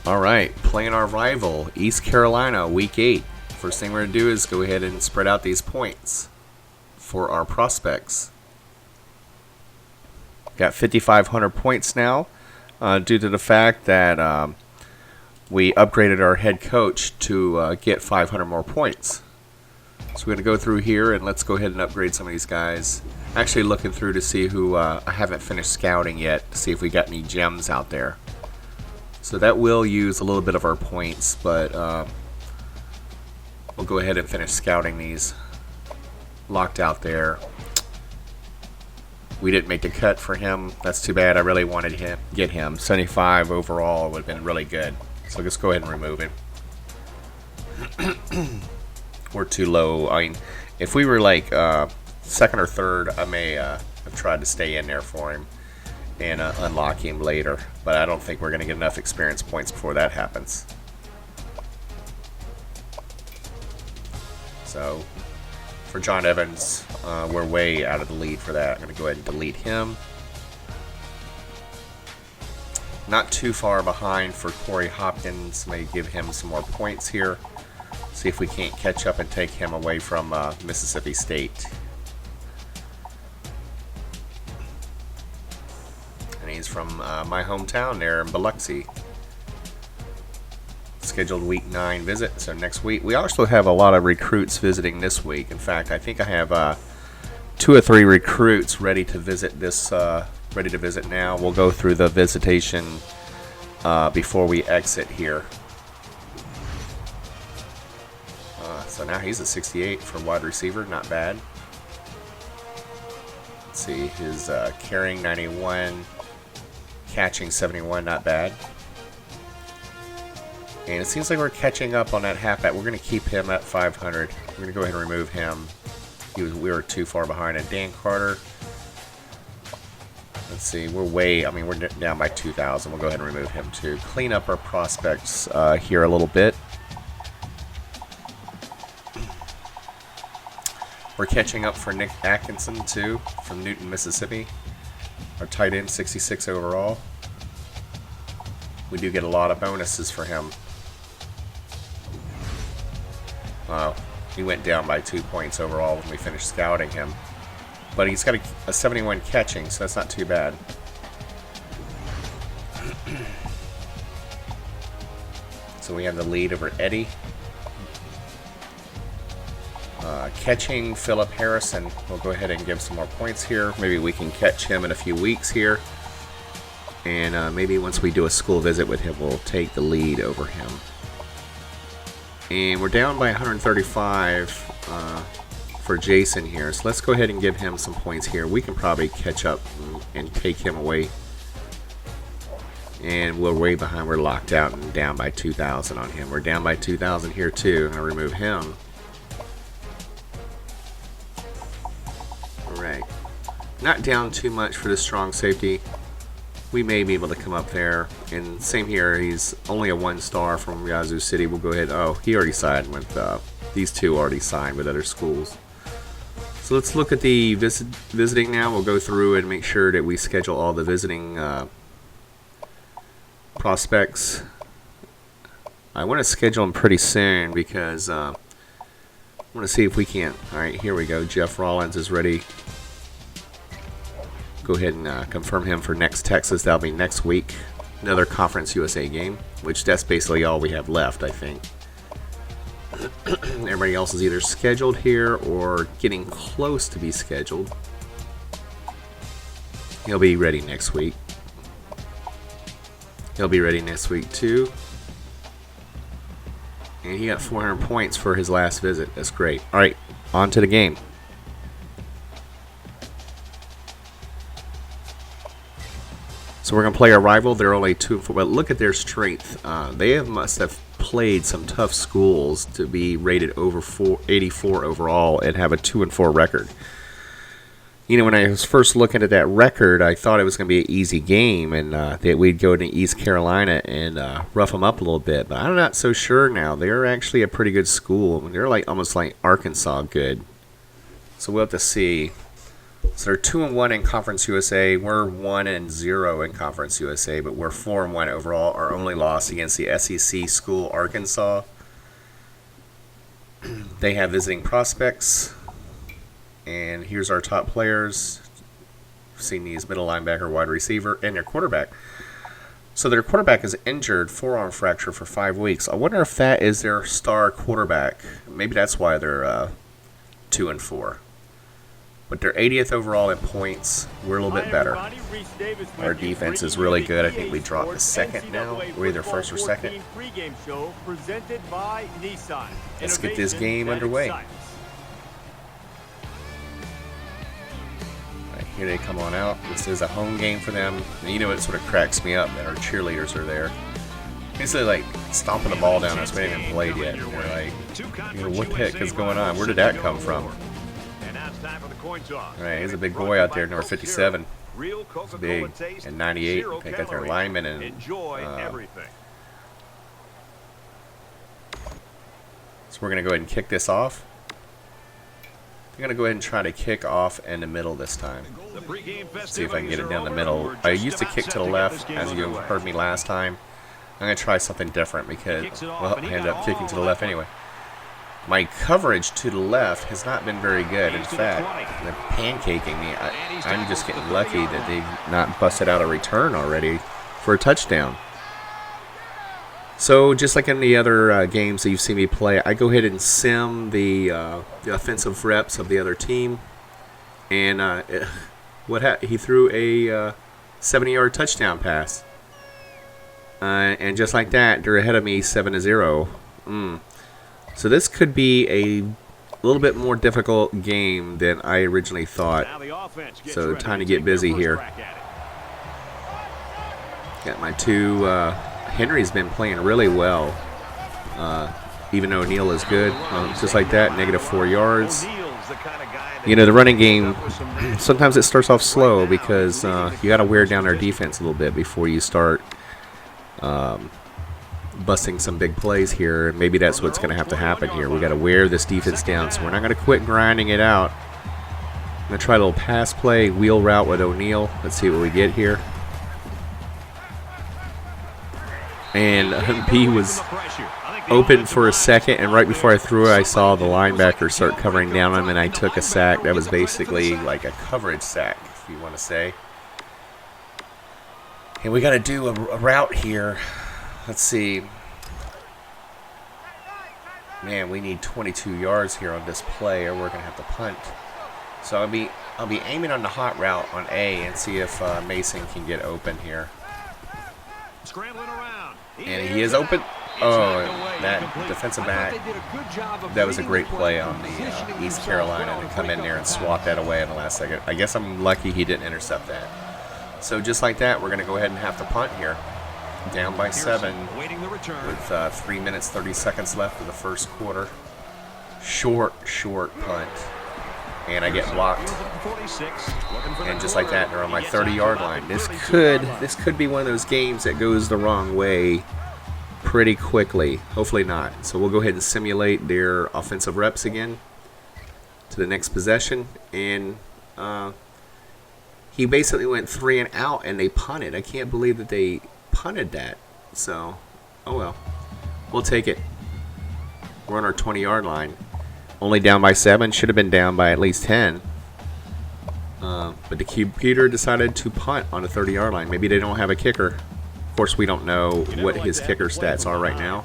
All right, playing our rival, East Carolina, Week 8. First thing we're going to do is go ahead and spread out these points for our prospects. Got 5,500 points now due to the fact that we upgraded our head coach to get 500 more points. So we're going to go through here and let's go ahead and upgrade some of these guys. Actually looking through to see who I haven't finished scouting yet to see if we got any gems out there. So that will use a little bit of our points, but we'll go ahead and finish scouting these. Locked out there. We didn't make the cut for him. That's too bad. I really wanted to get him. 75 overall would have been really good. So let's go ahead and remove him. We're too low. I mean, if we were like second or third, I may have tried to stay in there for him and unlock him later. But I don't think we're going to get enough experience points before that happens. So for John Evans, we're way out of the lead for that. I'm going to go ahead and delete him. Not too far behind for Corey Hopkins. May give him some more points here. See if we can't catch up and take him away from Mississippi State. And he's from my hometown there in Biloxi. Scheduled week 9 visit, so next week. We also have a lot of recruits visiting this week. In fact, I think I have 2 or 3 recruits ready to visit this. Ready to visit now. We'll go through the visitation before we exit here. So now he's at 68 for wide receiver, not bad. Let's see, his carrying 91, catching 71, not bad. And it seems like we're catching up on that halfback. We're going to keep him at 500. We're going to go ahead and remove him. We were too far behind. And Dan Carter, let's see, we're down by 2,000. We'll go ahead and remove him too. Clean up our prospects here a little bit. We're catching up for Nick Atkinson too, from Newton, Mississippi. Our tight end, 66 overall. We do get a lot of bonuses for him. He went down by 2 points overall when we finished scouting him. But he's got a 71 catching, so that's not too bad. So we have the lead over Eddie. Catching Philip Harrison. We'll go ahead and give some more points here. Maybe we can catch him in a few weeks here. And maybe once we do a school visit with him, we'll take the lead over him. And we're down by 135 for Jason here. So let's go ahead and give him some points here. We can probably catch up and take him away. And we're way behind. We're locked out and down by 2,000 on him. We're down by 2,000 here too. I'm going to remove him. Alright. Not down too much for the strong safety. We may be able to come up there. And same here, he's only a 1-star from Yazoo City. We'll go ahead. Oh, he already signed with, these two already signed with other schools. So let's look at the visiting now. We'll go through and make sure that we schedule all the visiting prospects. I want to schedule them pretty soon because I want to see if we can't. Alright, here we go. Jeff Rollins is ready. Go ahead and confirm him for next Texas. That'll be next week. Another Conference USA game, which that's basically all we have left, I think. Everybody else is either scheduled here or getting close to be scheduled. He'll be ready next week. He'll be ready next week too. And he got 400 points for his last visit. That's great. All right, on to the game. So we're going to play our rival. They're only 2-4, but look at their strength. They must have played some tough schools to be rated over 84 overall and have a 2-4 record. You know, when I was first looking at that record, I thought it was going to be an easy game and that we'd go to East Carolina and rough them up a little bit. But I'm not so sure now. They're actually a pretty good school. They're like almost like Arkansas good. So we'll have to see. So they're 2-1 in Conference USA. We're 1-0 in Conference USA, but we're 4-1 overall. Our only loss against the SEC school, Arkansas. They have visiting prospects, and here's our top players. Seen these: middle linebacker, wide receiver, and their quarterback. So their quarterback is injured, forearm fracture for 5 weeks. I wonder if that is their star quarterback. Maybe that's why they're 2-4. But they're 80th overall in points. We're a little bit better. Our defense is really good. I think we dropped the second now. We're either first or second. Let's get this game underway. All right, here they come on out. This is a home game for them. And you know what sort of cracks me up that our cheerleaders are there. Basically like stomping the ball down us. We haven't even played yet. And we're like, what the heck is going on? Where did that come from? All right, he's a big boy out there, number 57. He's big, and 98. They got their linemen and so we're gonna go ahead and kick this off. I'm gonna go ahead and try to kick off in the middle this time. See if I can get it down the middle. I used to kick to the left, as you heard me last time. I'm gonna try something different because, well, I ended up kicking to the left anyway. My coverage to the left has not been very good. In fact, they're pancaking me. I'm just getting lucky that they've not busted out a return already for a touchdown. So just like in the other games that you've seen me play, I go ahead and sim the offensive reps of the other team. And he threw a 70-yard touchdown pass. And just like that, they're ahead of me 7-0. So this could be a little bit more difficult game than I originally thought. So time to get busy here. Got my two. Henry's been playing really well. Even though O'Neal is good. Just like that, -4 yards. You know, the running game, sometimes it starts off slow because you got to wear down their defense a little bit before you start busting some big plays here. Maybe that's what's going to have to happen here. We got to wear this defense down, so we're not going to quit grinding it out. I'm going to try a little pass play, wheel route with O'Neal. Let's see what we get here. And he was open for a second, and right before I threw it, I saw the linebacker start covering down on him, and I took a sack. That was basically like a coverage sack, if you want to say. And we got to do a route here. Let's see. Man, we need 22 yards here on this play, or we're gonna have to punt. So I'll be aiming on the hot route on A and see if Mason can get open here. And he is open. Oh, that defensive back. That was a great play on the East Carolina to come in there and swat that away in the last second. I guess I'm lucky he didn't intercept that. So just like that, we're gonna go ahead and have to punt here. Down by 7 with 3 minutes 30 seconds left of the first quarter. Short punt, and I get blocked. And just like that, they're on my 30-yard line. This could be one of those games that goes the wrong way pretty quickly. Hopefully not. So we'll go ahead and simulate their offensive reps again to the next possession, and he basically went 3 and out, and they punted. I can't believe that they punted that. So, oh well. We'll take it. We're on our 20-yard line. Only down by 7. Should have been down by at least 10. But the computer decided to punt on the 30-yard line. Maybe they don't have a kicker. Of course, we don't know what his kicker stats are right now.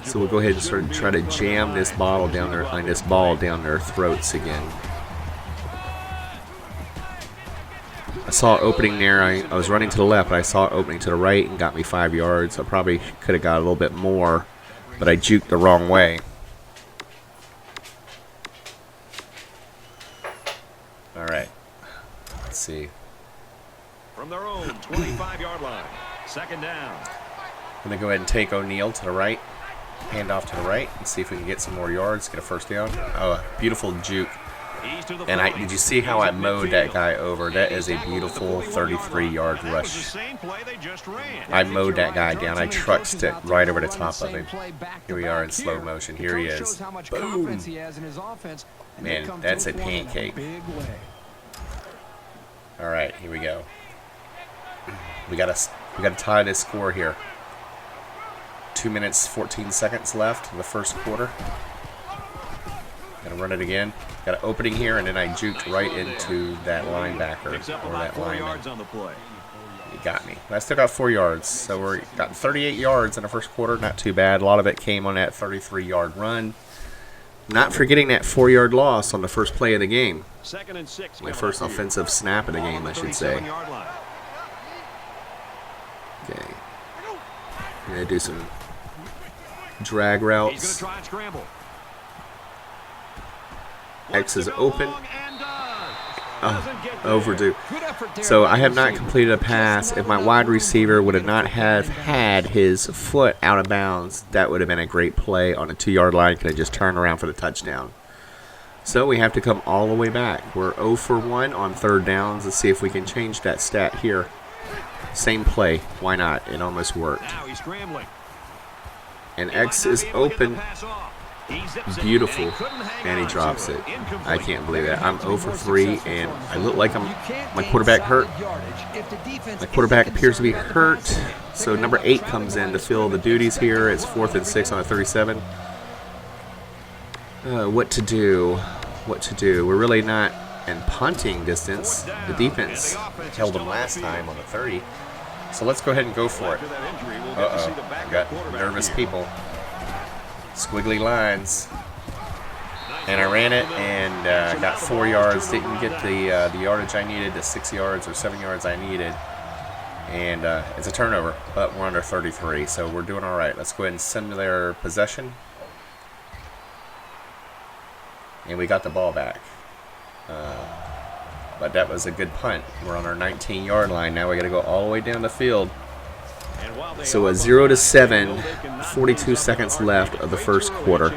So we'll go ahead and sort of try to jam this ball down their throats again. I saw an opening there. I was running to the left, but I saw an opening to the right and got me 5 yards. I probably could have got a little bit more, but I juked the wrong way. All right. Let's see. From their own 25-yard line, second down. I'm going to go ahead and take O'Neal to the right, hand off to the right, and see if we can get some more yards, get a first down. Oh, beautiful juke. And did you see how I mowed that guy over? That is a beautiful 33-yard rush. I mowed that guy down. I trucked it right over the top of him. Here we are in slow motion. Here he is. Boom. Man, that's a pancake. All right, here we go. We gotta tie this score here. 2 minutes, 14 seconds left in the first quarter. Gonna run it again. Got an opening here, and then I juked right into that linebacker or that lineman. He got me. I still got 4 yards, so we're got 38 yards in the first quarter. Not too bad. A lot of it came on that 33-yard run. Not forgetting that 4-yard loss on the first play of the game. 2nd and 6. My first offensive snap of the game, I should say. Okay. I'm gonna do some drag routes. He's gonna try and scramble. X is open. Oh, overdue. So I have not completed a pass. If my wide receiver would have not have had his foot out of bounds, that would have been a great play on a 2-yard line. Could have just turned around for the touchdown. So we have to come all the way back. We're 0 for 1 on 3rd downs. Let's see if we can change that stat here. Same play. Why not? It almost worked. Now he's scrambling. And X is open. Beautiful. And he drops it. I can't believe that. I'm 0 for 3, and I look like my quarterback hurt. My quarterback appears to be hurt. So number 8 comes in to fill the duties here. It's 4th and 6 on a 37. What to do? What to do? We're really not in punting distance. The defense held them last time on the 30. So let's go ahead and go for it. I got nervous people. Squiggly lines. And I ran it and got 4 yards. Didn't get the yardage I needed, the 6 yards or 7 yards I needed. And it's a turnover, but we're under 33, so we're doing all right. Let's go ahead and send their possession. And we got the ball back. But that was a good punt. We're on our 19-yard line. Now we got to go all the way down the field. So a 0 to 7, 42 seconds left of the first quarter.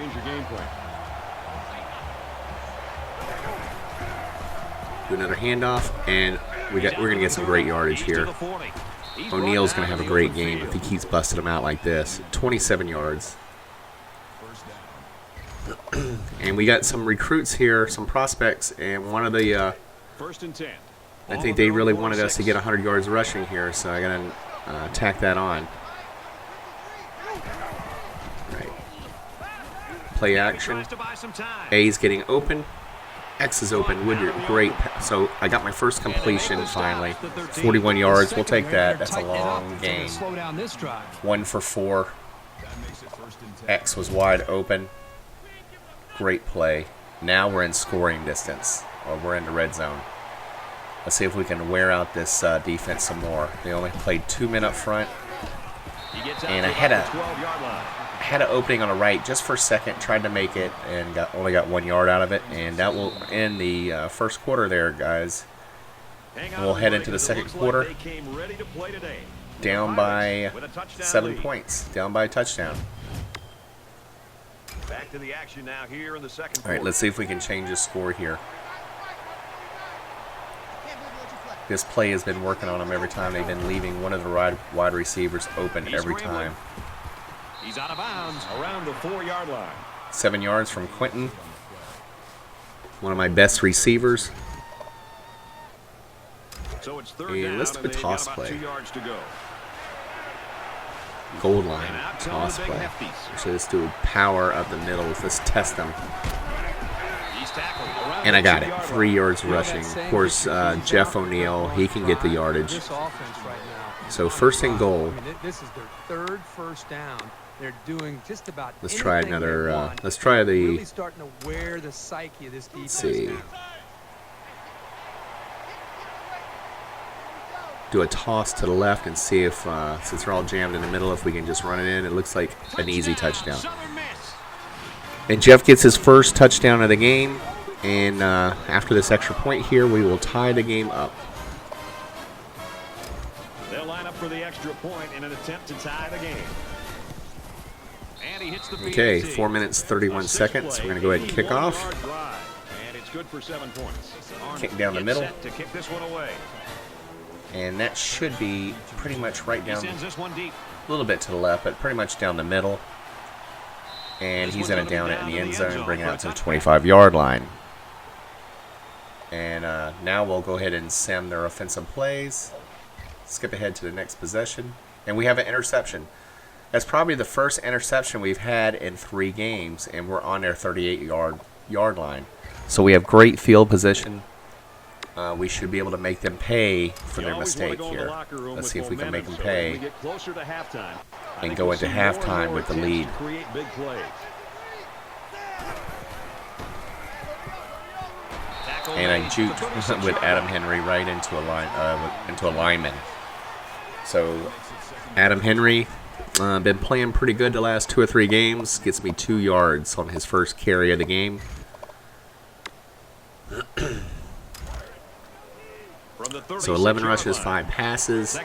Do another handoff, and we're gonna get some great yardage here. O'Neal's gonna have a great game if he keeps busting them out like this. 27 yards. And we got some recruits here, some prospects, and one of the 1st and 10. I think they really wanted us to get 100 yards rushing here, so I gotta tack that on. Right. Play action. A's getting open. X is open. Woodard, great. So I got my first completion finally. 41 yards. We'll take that. That's a long game. 1 for 4. X was wide open. Great play. Now we're in scoring distance, or we're in the red zone. Let's see if we can wear out this defense some more. They only played 2 men up front, and I had an opening on the right just for a second. Tried to make it, and only got 1 yard out of it. And that will end the first quarter there, guys. And we'll head into the second quarter. Down by 7 points. Down by a touchdown. Back to the action now here in the second quarter. All right, let's see if we can change the score here. This play has been working on them every time. They've been leaving one of the wide receivers open every time. He's out of bounds around the 4-yard line. 7 yards from Quentin. One of my best receivers. So it's 3rd And down, let's do a toss play. 2 yards to go. Goal line toss play. So let's do power up the middle. Let's test them. And I got it. 3 yards rushing. Of course, Jeff O'Neal, he can get the yardage. So 1st and goal. This is their 3rd first down. They're doing just about. Let's try another. Let's try the. Really starting to wear the psyche of this defense. Let's see. Do a toss to the left and see if, since they're all jammed in the middle, if we can just run it in. It looks like an easy touchdown. And Jeff gets his first touchdown of the game. And after this extra point here, we will tie the game up. They'll line up for the extra point in an attempt to tie the game. And he hits the Okay, PAT. 4 minutes, 31 seconds. We're going to go ahead and kick off. And it's good for 7 points. Kick down the middle. Set to kick this one away. And that should be pretty much right He down, sends this one deep. a little bit to the left, but pretty much down the middle. And he's going to down it in the end zone and bring it out to the 25-yard line. And now we'll go ahead and sim their offensive plays. Skip ahead to the next possession. And we have an interception. That's probably the first interception we've had in 3 games, and we're on their 38-yard line. So we have great field position. We should be able to make them pay for their mistake here. Let's see if we can make them pay and go into halftime with the lead. And I juked with Adam Henry right into a lineman. So Adam Henry been playing pretty good the last 2 or 3 games. Gets me 2 yards on his first carry of the game. So 11 rushes, 5 passes.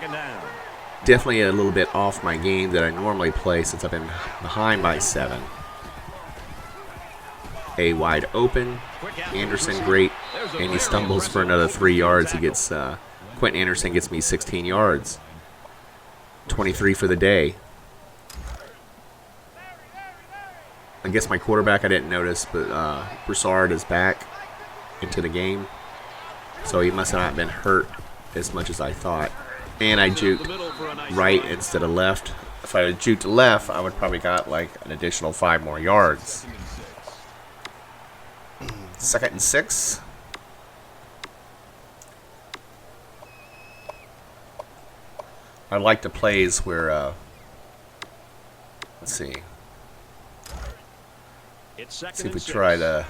Definitely a little bit off my game that I normally play since I've been behind by 7. A wide open. Anderson, great. And he stumbles for another 3 yards. He gets Quentin Anderson gets me 16 yards. 23 for the day. I guess my quarterback I didn't notice, but Broussard is back into the game. So he must have not been hurt as much as I thought. And I juked right instead of left. If I had juked left, I would probably got like an additional 5 more yards. 2nd and 6. I like the plays where, let's see. See if we try the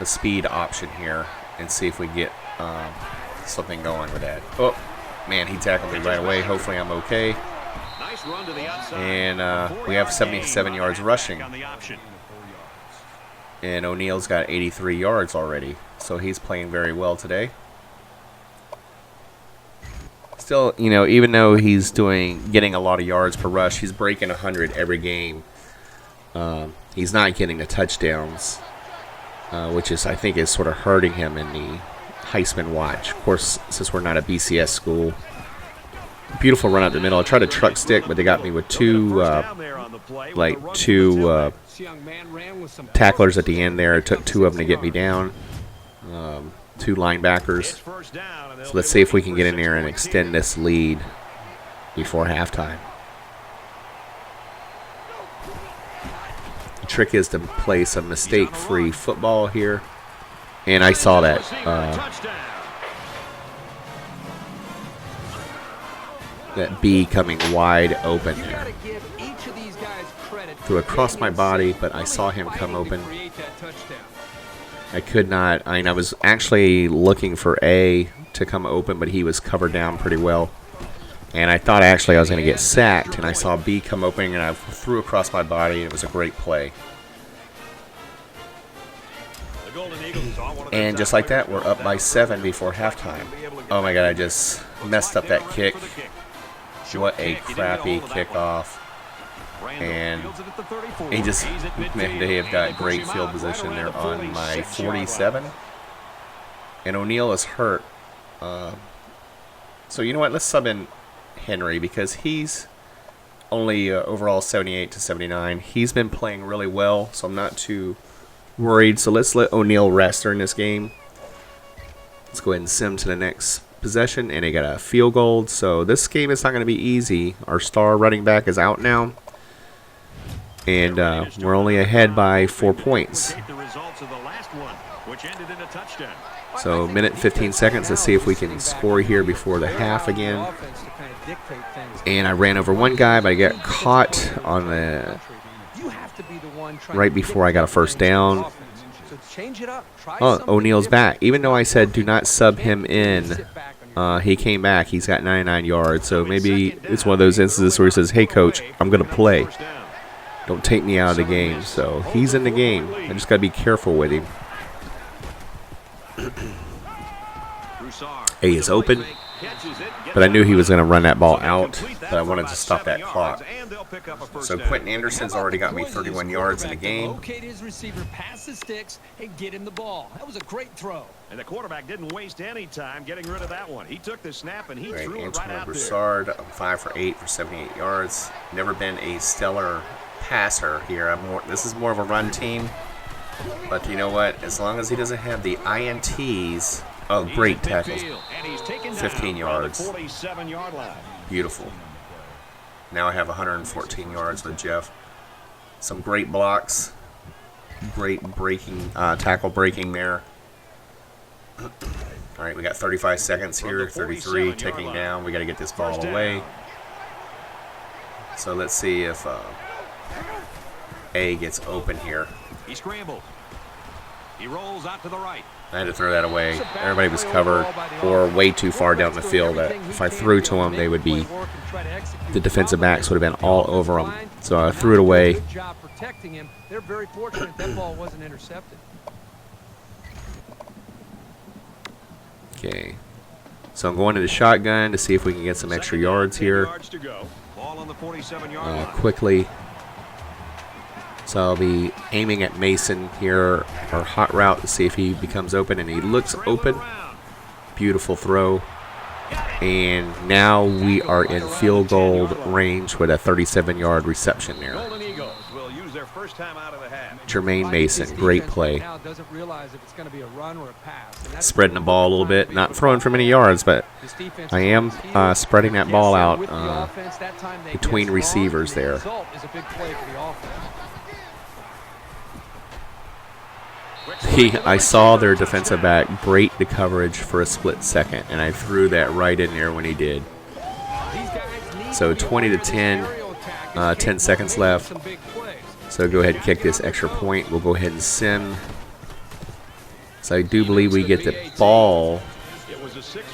speed option here and see if we get something going with that. Oh, man, he tackled me right away. Hopefully I'm okay. And we have 77 yards rushing. And O'Neal's got 83 yards already. So he's playing very well today. Still, you know, even though he's getting a lot of yards per rush, he's breaking 100 every game. He's not getting the touchdowns, which is, I think, is sort of hurting him in the Heisman watch. Of course, since we're not a BCS school. Beautiful run up the middle. I tried a truck stick, but they got me with two tacklers at the end there. It took 2 of them to get me down. 2 linebackers. So let's see if we can get in there and extend this lead before halftime. The trick is to play some mistake-free football here. And I saw that. That B coming wide open there. Threw across my body, but I saw him come open. I could not. I mean, I was actually looking for A to come open, but he was covered down pretty well. And I thought actually I was going to get sacked, and I saw B come open, and I threw across my body, and it was a great play. And just like that, we're up by 7 before halftime. Oh my God, I just messed up that kick. What a crappy kickoff. And he just, man, they have got great field position. They're on my 47. And O'Neal is hurt. So you know what? Let's sub in Henry because he's only overall 78 to 79. He's been playing really well, so I'm not too worried. So let's let O'Neal rest during this game. Let's go ahead and sim to the next possession, and they got a field goal. So this game is not going to be easy. Our star running back is out now, and we're only ahead by 4 points. So minute 15 seconds. Let's see if we can score here before the half again. And I ran over one guy, but I got caught on the right before I got a first down. Oh, O'Neal's back. Even though I said do not sub him in, he came back. He's got 99 yards. So maybe it's one of those instances where he says, hey, coach, I'm going to play. Don't take me out of the game. So he's in the game. I just got to be careful with him. A is open. But I knew he was going to run that ball out, but I wanted to stop that clock. So Quentin Anderson's already got me 31 yards in the game. Locate his receiver, pass the sticks, and get him the ball. That was a great throw. And the quarterback didn't waste any time getting rid of that one. He took the snap and he threw it right Antoine out Broussard, I'm 5 for 8 for 78 yards. Never been a stellar passer here. This is more of a run team. But you know what? As long as he doesn't have the INTs. Oh, great tackles. 15 yards. 47-yard line. Beautiful. Now I have 114 yards with Jeff. Some great blocks. Great breaking, tackle breaking there. All right, we got 35 seconds here. 33 ticking down. We got to get this ball away. So let's see if A gets open here. He scrambled. He rolls out to the right. I had to throw that away. Everybody was covered or way too far down the field. If I threw to them, they would be, the defensive backs would have been all over them. So I threw it away. Good job protecting him. They're very fortunate that ball wasn't intercepted. Okay. So I'm going to the shotgun to see if we can get some extra yards here. Quickly. So I'll be aiming at Mason here, our hot route, to see if he becomes open, and he looks open. Beautiful throw. And now we are in field goal range with a 37-yard reception there. Jermaine Mason, great play. Spreading the ball a little bit, not throwing for many yards, but I am spreading that ball out between receivers there. I saw their defensive back break the coverage for a split second, and I threw that right in there when he did. So 20-10, 10 seconds left. So go ahead and kick this extra point. We'll go ahead and sim. So I do believe we get the ball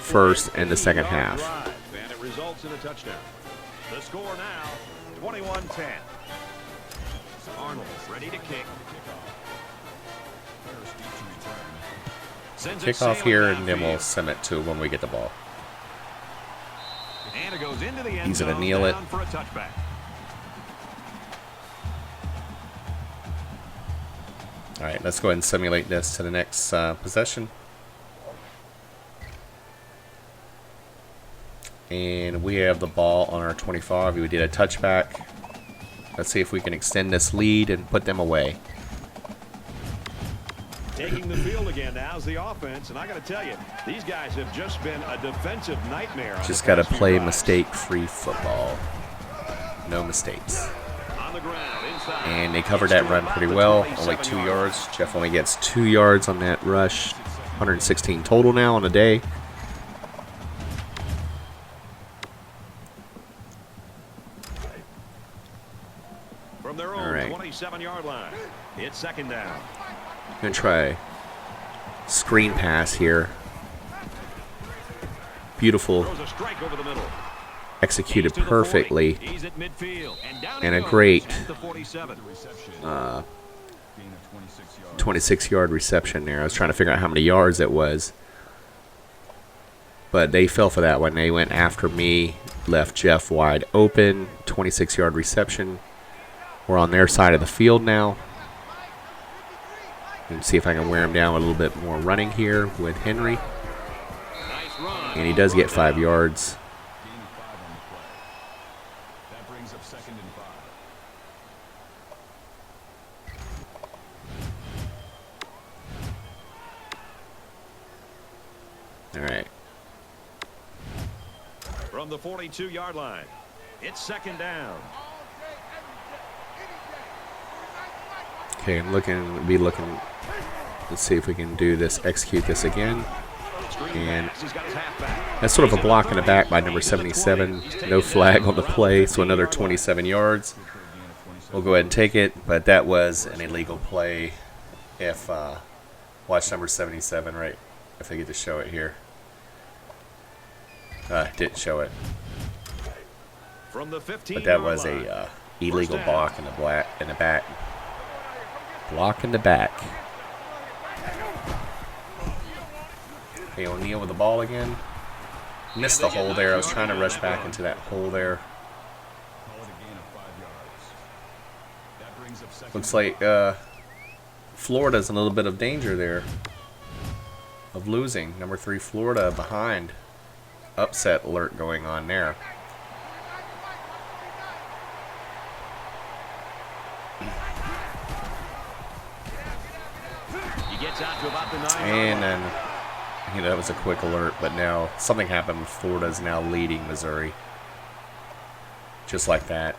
first in the second half. And it results in a touchdown. The score now, 21-10. Arnold ready to kick. Kick off here, and then we'll sim it to when we get the ball. And it goes into the end He's going to zone kneel it. down for a touchback. All right, let's go ahead and simulate this to the next possession. And we have the ball on our 25. We did a touchback. Let's see if we can extend this lead and put them away. Taking the field again now is the offense, and I got to tell you, these guys have just been a defensive nightmare. Just got to play mistake-free football. No mistakes. On the ground, inside. And they covered that run pretty well. Only 2 yards. Jeff only gets 2 yards on that rush. 116 total now on the day. From their own 27-yard line, it's second down. Gonna try screen pass here. Beautiful. Throws a strike over the middle. Executed perfectly. He's at midfield, and down And he a goes great at the 47. 26-yard reception there. I was trying to figure out how many yards it was. But they fell for that one. They went after me, left Jeff wide open. 26-yard reception. We're on their side of the field now. And see if I can wear him down with a little bit more running here with Henry. Nice run. And he does get 5 yards. That brings up second and 5. All right. From the 42-yard line, it's second down. Okay, I'm looking. Let's see if we can do this, execute this again. And that's sort of a block in the back by number 77. No flag on the play, so another 27 yards. We'll go ahead and take it, but that was an illegal play. If watch number 77, right? If they get to show it here. Didn't show it. From the 15 But that was a illegal block in the back. Block in the back. Okay, O'Neal with the ball again. Missed the hole there. I was trying to rush back into that hole there. Looks like Florida's in a little bit of danger there of losing. Number 3 Florida behind. Upset alert going on there. He gets out to about the 9-yard And line. then, that was a quick alert, but now something happened. Florida is now leading Missouri. Just like that.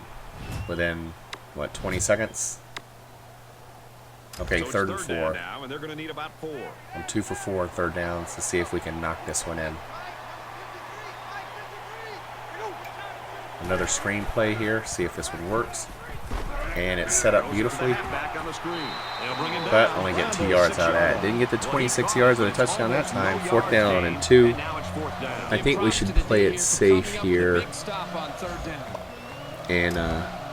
Within, what, 20 seconds? Okay, So it's third and third down 4. now, and they're going to need about 4. I'm 2 for 4 on third downs to see if we can knock this one in. Another screen play here, see if this one works. And it's set up beautifully, Back on the screen. They'll bring him but down. only get Down 2 to yards the out of that. 6-yard Didn't get the line. 26 yards with a touchdown that time. 4th down and 2. And now it's 4th down. I think we should play it safe here Big stop on third down. and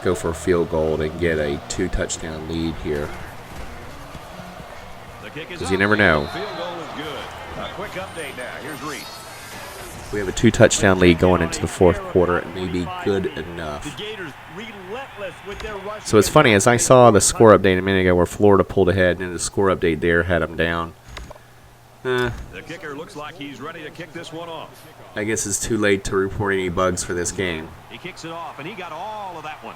go for a field goal and get a 2-touchdown lead here. The kick is 'Cause you up. never know. The field goal is good. A quick update now. Here's Reese. We have a 2-touchdown lead going into the 4th quarter. It may be good enough. The Gators relentless with their rush. So it's funny, as I saw the score update a minute ago where Florida pulled ahead, and the score update there had them down. The kicker looks like he's ready to kick this one off. I guess it's too late to report any bugs for this game. He kicks it off, and he got all of that one.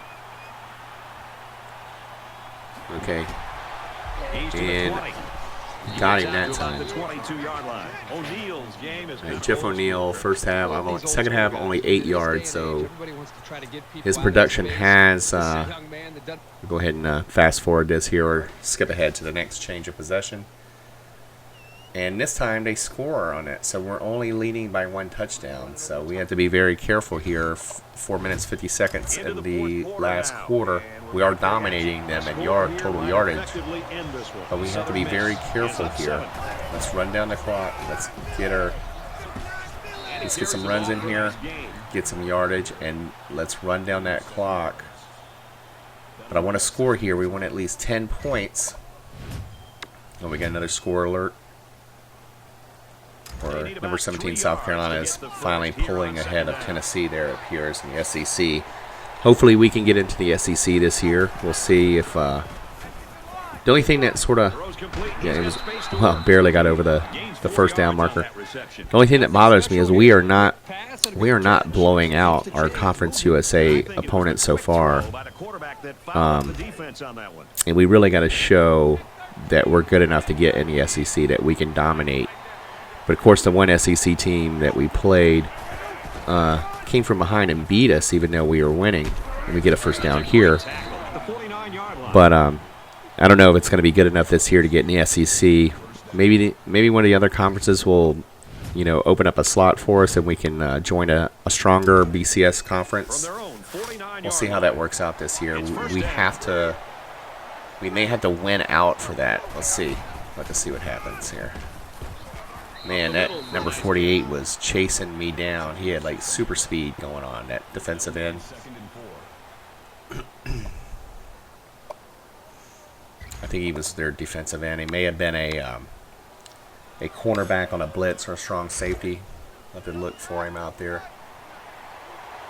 Okay, He's to And the 20. got He him gets that out to time. about the 22-yard line. O'Neill's game is Jeff O'Neill, first half, second half, only 8 yards, so Everybody wants to try to get people his out of production space. has, This is a young man that doesn't- go ahead and fast forward this here or skip ahead to the next change of possession. And this time they score on it, so we're only leading by 1 touchdown. So we have to be very careful here. 4 minutes, 50 seconds in the last quarter. We are dominating them at total yardage, but we have to be very careful here. Let's run down the clock. Let's get some runs in here, get some yardage, and let's run down that clock. But I want to score here. We want at least 10 points. Oh, we got another score alert. Or number 17, South Carolina is finally pulling ahead of Tennessee there, it appears, in the SEC. Hopefully we can get into the SEC this year. We'll see if... the only thing that sort of... Yeah, it was... Well, barely got over the first down marker. The only thing that bothers me is we are not blowing out our Conference USA opponents so far. And we really got to show that we're good enough to get in the SEC, that we can dominate. But, of course, the one SEC team that we played came from behind and beat us, even though we were winning. And we get a first down here. But I don't know if it's going to be good enough this year to get in the SEC. Maybe one of the other conferences will, open up a slot for us and we can join a stronger BCS conference. We'll see how that works out this year. We may have to win out for that. Let's see. Let's see what happens here. Man, that number 48 was chasing me down. He had like super speed going on, that defensive end. I think he was their defensive end. He may have been a cornerback on a blitz or a strong safety. I'll have to look for him out there.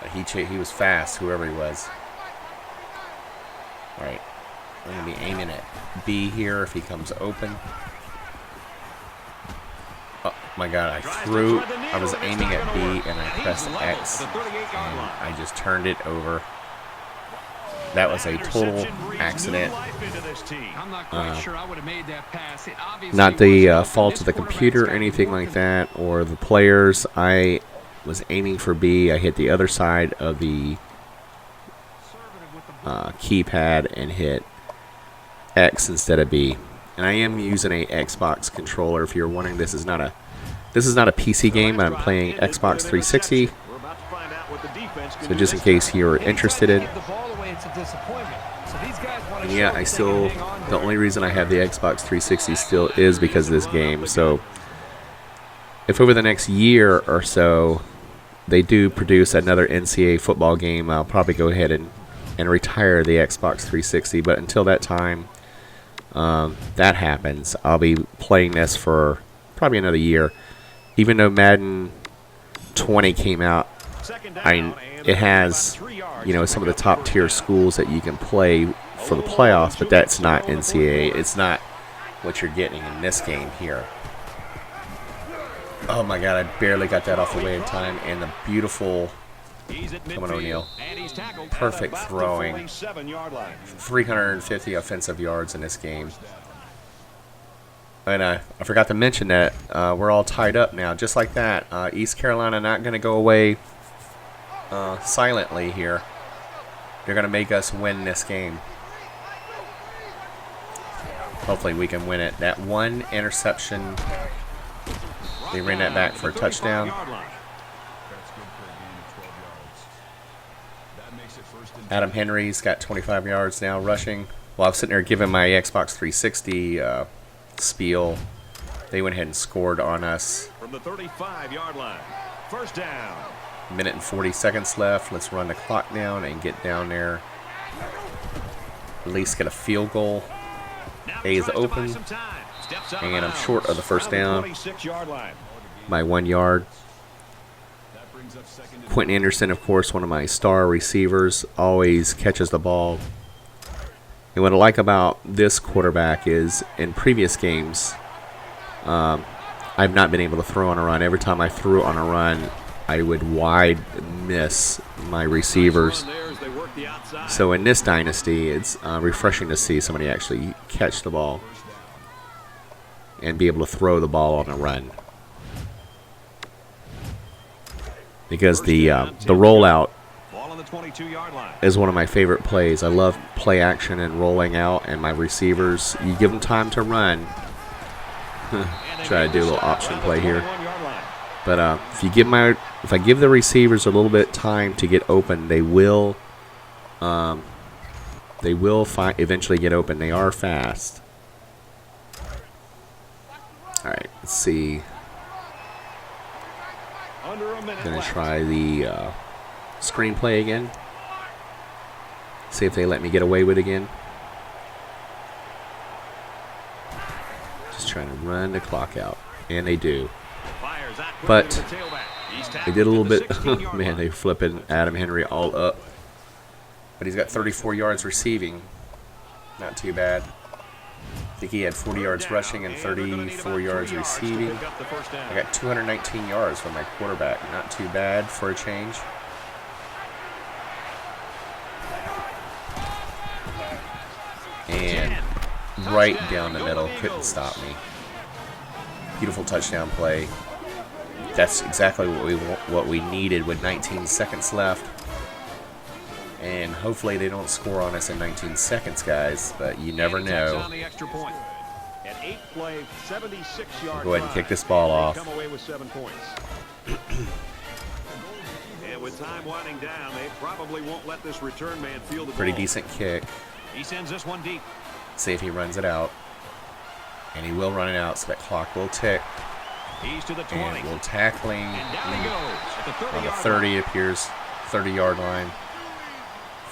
But he was fast, whoever he was. All right, I'm going to be aiming at B here if he comes open. Oh my God, I was aiming at B and I pressed X and I just turned it over. That was a total accident. I'm not quite sure I would have made that pass. It obviously Not the wasn't, but fault this of the quarterback's computer or got anything to like work that, or the players. I was aiming for B. I hit the other side of the keypad and hit X instead of B. And I am using a Xbox controller. If you're wondering, this is not a PC game. I'm playing Xbox 360. So just in case you're interested in. And yeah, the only reason I have the Xbox 360 still is because of this game. So if over the next year or so they do produce another NCAA football game, I'll probably go ahead and retire the Xbox 360. But until that time, that happens, I'll be playing this for probably another year. Even though Madden 20 came out, it has, some of the top tier schools that you can play for the playoffs, but that's not NCAA. It's not what you're getting in this game here. Oh my God, I barely got that off the way in time, and the beautiful, come on O'Neal, perfect throwing, 350 offensive yards in this game. And I forgot to mention that we're all tied up now, just like that. East Carolina not going to go away silently here. They're going to make us win this game. Hopefully we can win it. That one interception, they ran that back for a touchdown. Adam Henry's got 25 yards now rushing. While I was sitting there giving my Xbox 360 spiel, they went ahead and scored on us. From the 35-yard line. First down. Minute and 40 seconds left. Let's run the clock down and get down there. At least get a field goal. A is open. And I'm short of the first down by 1 yard. Quentin Anderson, of course, one of my star receivers, always catches the ball. And what I like about this quarterback is in previous games, I've not been able to throw on a run. Every time I threw on a run, I would wide miss my receivers. So in this dynasty, it's refreshing to see somebody actually catch the ball and be able to throw the ball on a run. Because the rollout is one of my favorite plays. I love play action and rolling out, and my receivers, you give them time to run. Try to do a little option play here. But if I give the receivers a little bit time to get open, they will eventually get open. They are fast. All right, let's see. Gonna try the screenplay again. See if they let me get away with it again. Just trying to run the clock out, and they do. But they did a little bit. Man, they flipping Adam Henry all up. But he's got 34 yards receiving. Not too bad. I think he had 40 yards rushing and 34 yards receiving. I got 219 yards from my quarterback. Not too bad for a change. And right down the middle. Couldn't stop me. Beautiful touchdown play. That's exactly what we needed with 19 seconds left. And hopefully they don't score on us in 19 seconds, guys. But you never know. We'll go ahead and kick this ball off. And with time winding down, they probably won't let this return man field the ball. Pretty decent kick. He sends this one deep. See if he runs it out. And he will run it out, so that clock will tick. He's to the 20. And we'll tackling on the 30, it appears. 30-yard line.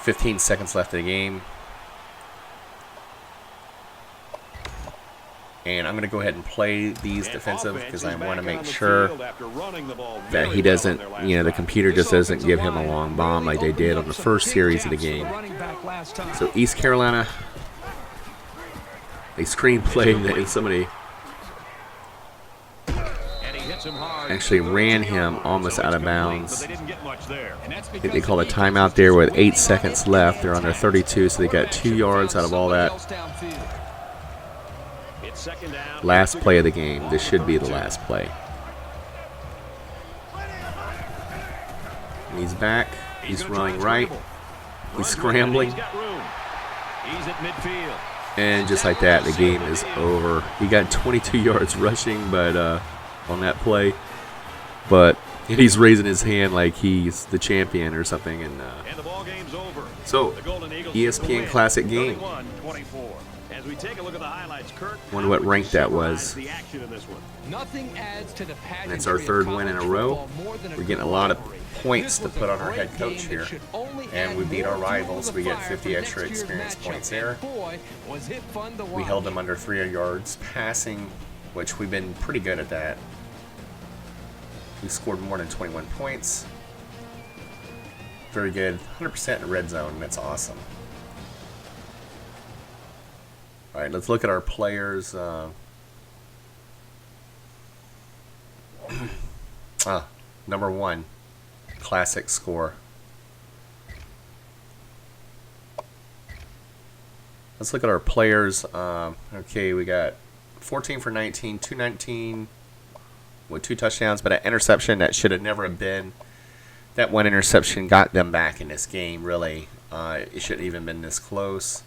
15 seconds left in the game. And I'm going to go ahead and play these defensive because I want to make sure that he doesn't, the computer just doesn't give him a long bomb like they did on the first series of the game. So East Carolina, they screenplayed that somebody actually ran him almost out of bounds. I think they called a timeout there with 8 seconds left. They're on their 32, so they got 2 yards out of all that. Last play of the game. This should be the last play. And he's back. He's running right. He's scrambling. And just like that, the game is over. He got 22 yards rushing, but on that play. But he's raising his hand like he's the champion or something. And the ball game's over. So, ESPN Classic Game. As we take a look at the highlights, Kurt, wonder what rank that was. Nothing adds to the And it's our third win in a row. We're getting a lot of points to put on our head coach here. And we beat our rivals. We get 50 extra experience points there. We held them under 300 yards passing, which we've been pretty good at that. We scored more than 21 points. Very good. 100% in the red zone. That's awesome. All right, let's look at our players. Number 1, classic score. Let's look at our players. Okay, we got 14 for 19, 219 with 2 touchdowns, but an interception that should have never have been. That one interception got them back in this game, really. It shouldn't even been this close.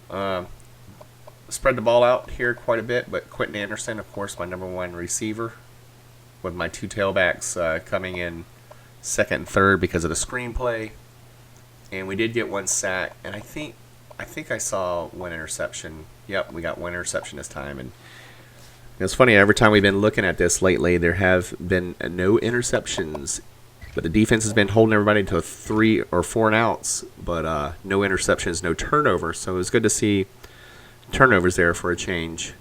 Spread the ball out here quite a bit, but Quentin Anderson, of course, my #1 receiver, with my 2 tailbacks coming in second and third because of the screenplay. And we did get 1 sack, and I think I saw 1 interception. Yep, we got 1 interception this time. And it's funny, every time we've been looking at this lately, there have been no interceptions. But the defense has been holding everybody to 3 or 4 and outs, but no interceptions, no turnovers. So it was good to see turnovers there for a change.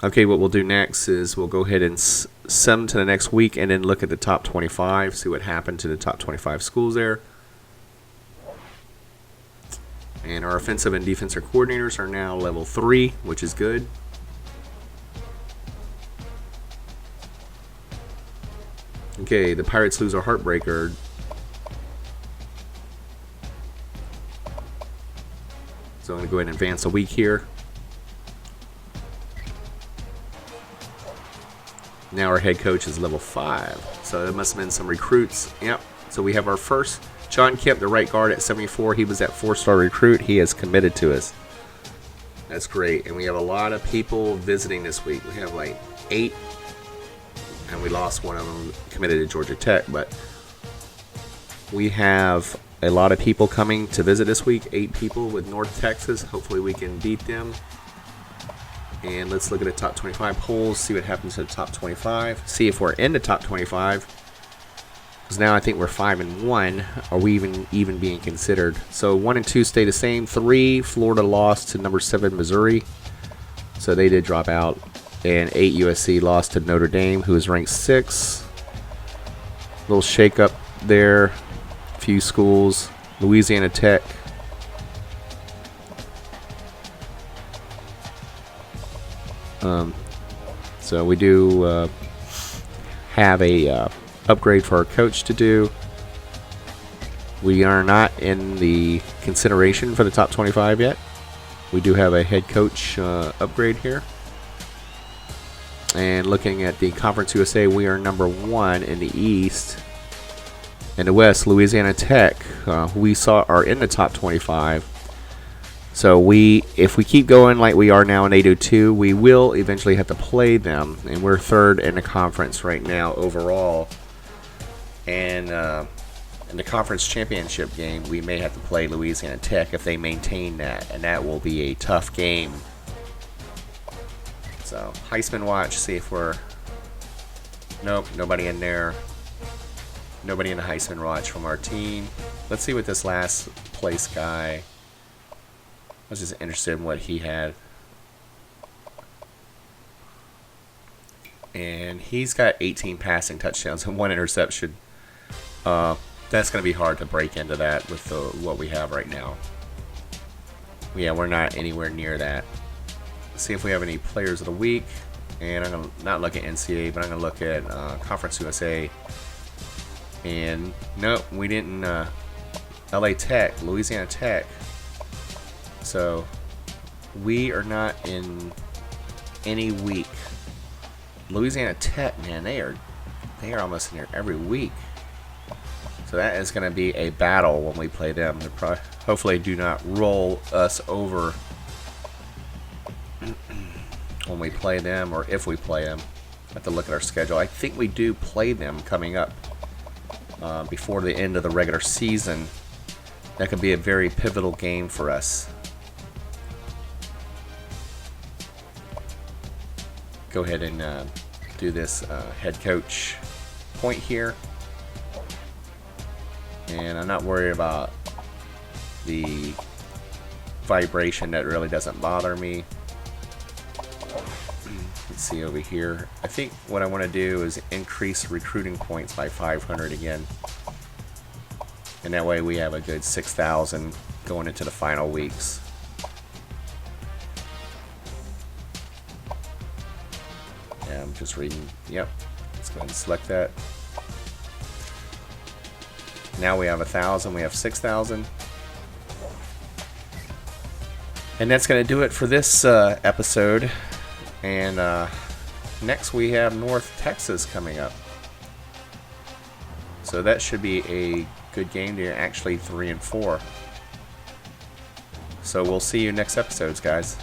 Okay, what we'll do next is we'll go ahead and sum to the next week and then look at the top 25, see what happened to the top 25 schools there. And our offensive and defensive coordinators are now level 3, which is good. Okay, the Pirates lose a heartbreaker. So I'm going to go ahead and advance a week here. Now our head coach is level 5. So there must have been some recruits. Yep. So we have our first, John Kemp, the right guard at 74. He was that 4-star recruit. He has committed to us. That's great. And we have a lot of people visiting this week. We have like 8. And we lost one of them, committed to Georgia Tech. But we have a lot of people coming to visit this week. 8 people with North Texas. Hopefully we can beat them. And let's look at the top 25 polls, see what happens to the top 25. See if we're in the top 25. Because now I think we're 5-1. Are we even being considered? So 1 and 2 stay the same. 3, Florida lost to number 7 Missouri. So they did drop out. And 8, USC lost to Notre Dame, who is ranked 6. Little shake up there. Few schools. Louisiana Tech. So we do have a upgrade for our coach to do. We are not in the consideration for the top 25 yet. We do have a head coach upgrade here. And looking at the Conference USA, we are number 1 in the East. In the West, Louisiana Tech, we are in the top 25. So if we keep going like we are now in 802, we will eventually have to play them. And we're 3rd in the conference right now overall. And in the conference championship game, we may have to play Louisiana Tech if they maintain that. And that will be a tough game. So Heisman watch, see if we're... Nope, nobody in there. Nobody in the Heisman watch from our team. Let's see what this last place guy... I was just interested in what he had. And he's got 18 passing touchdowns and 1 interception. That's going to be hard to break into that with what we have right now. Yeah, we're not anywhere near that. Let's see if we have any players of the week. And I'm going to not look at NCAA, but I'm going to look at Conference USA. And no, we didn't. LA Tech, Louisiana Tech. So we are not in any week. Louisiana Tech, man, they are almost in here every week. So that is going to be a battle when we play them. They hopefully do not roll us over when we play them, or if we play them. I have to look at our schedule. I think we do play them coming up before the end of the regular season. That could be a very pivotal game for us. Go ahead and do this head coach point here. And I'm not worried about the vibration. That really doesn't bother me. Let's see over here. I think what I want to do is increase recruiting points by 500 again. And that way we have a good 6,000 going into the final weeks. Yeah, I'm just reading. Yep. Let's go ahead and select that. Now we have 1,000. We have 6,000. And that's going to do it for this episode. And next we have North Texas coming up. So that should be a good game. They're actually 3-4. So we'll see you next episodes, guys.